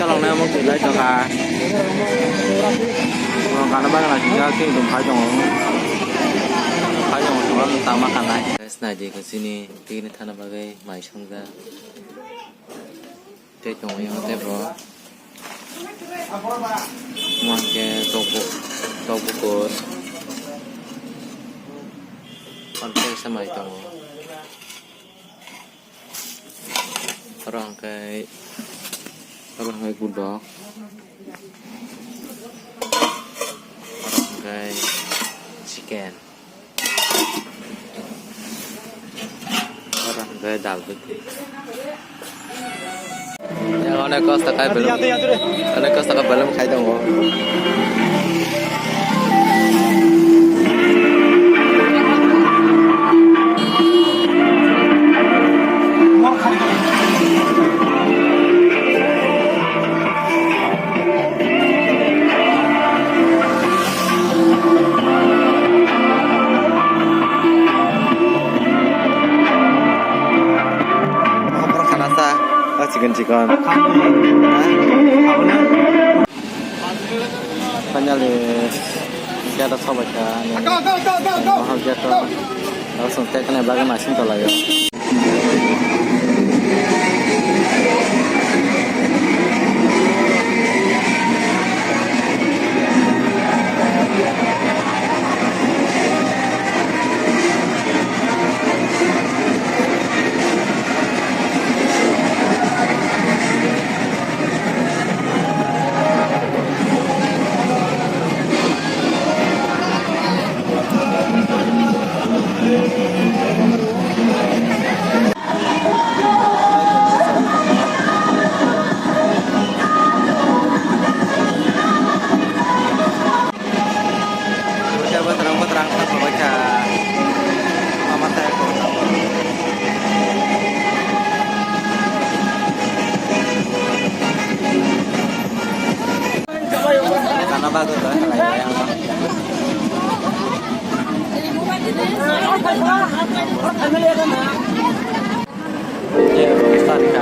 cho lòng này một tỷ lấy cho cả nó bán là chúng ta khi dùng phải dùng chúng ta tạo makan này này di ke sini ini tanah bagai mai sangga teh jong yang teh bro mau ke toko kur konten sama itu orang kayak gudok orang kayak chicken orang kayak dal putih yang ada kos takai belum kayak dong chicken finally kita dah coba kan mahal jatuh langsung tekan yang bagai mesin tu lah ya bagus lah ya Ustaz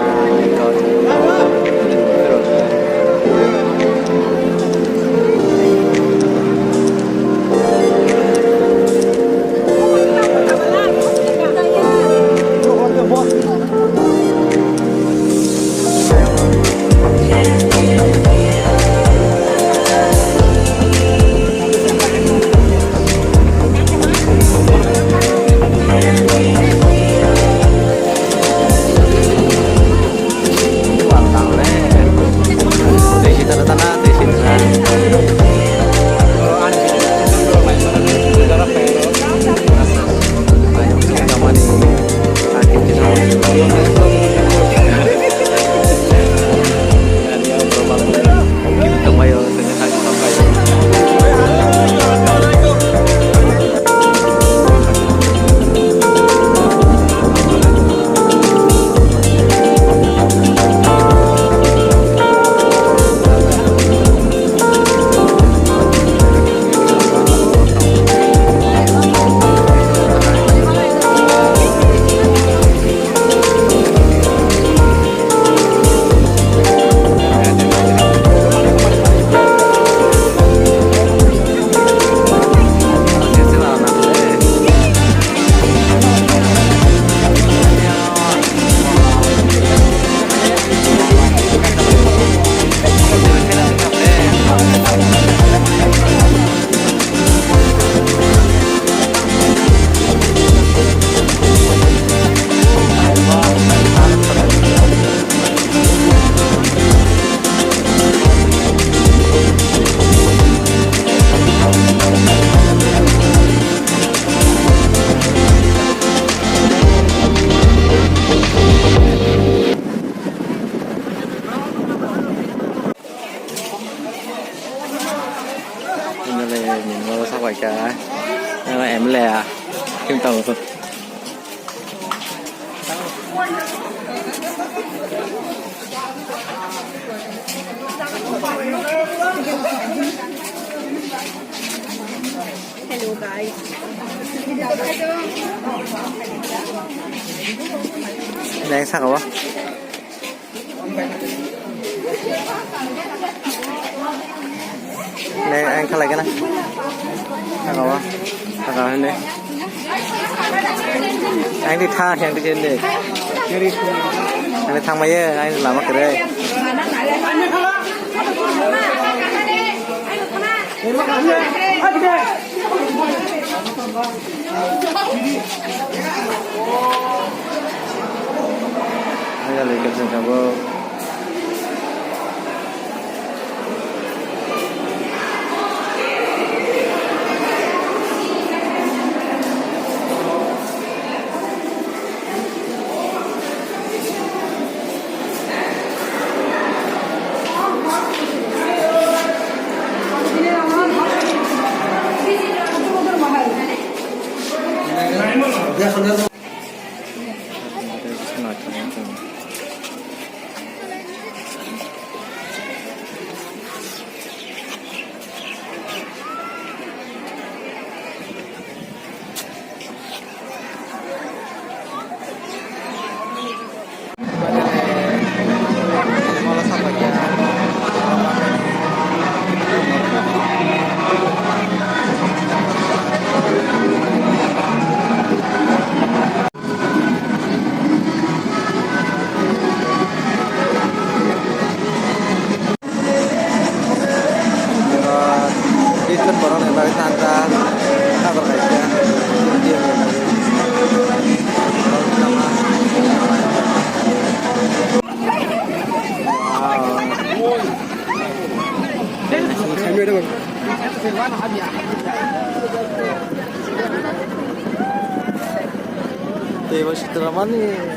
nhìn vào sao vậy cả em lè kim tàu thôi Hello guys. Đang sao quá? Này anh khai lại cái này. Thằng nào á? Thằng nào lên đây? Anh đi trên đi. Anh đi thang máy ấy, anh làm mất cái đây. Anh ra lấy cái gì cả bơ.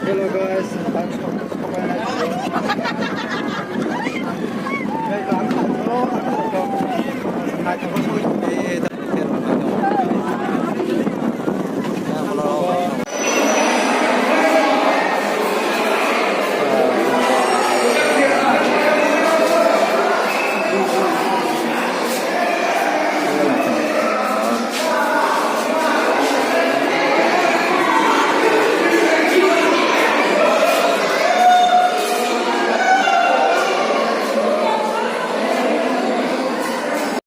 Hello guys,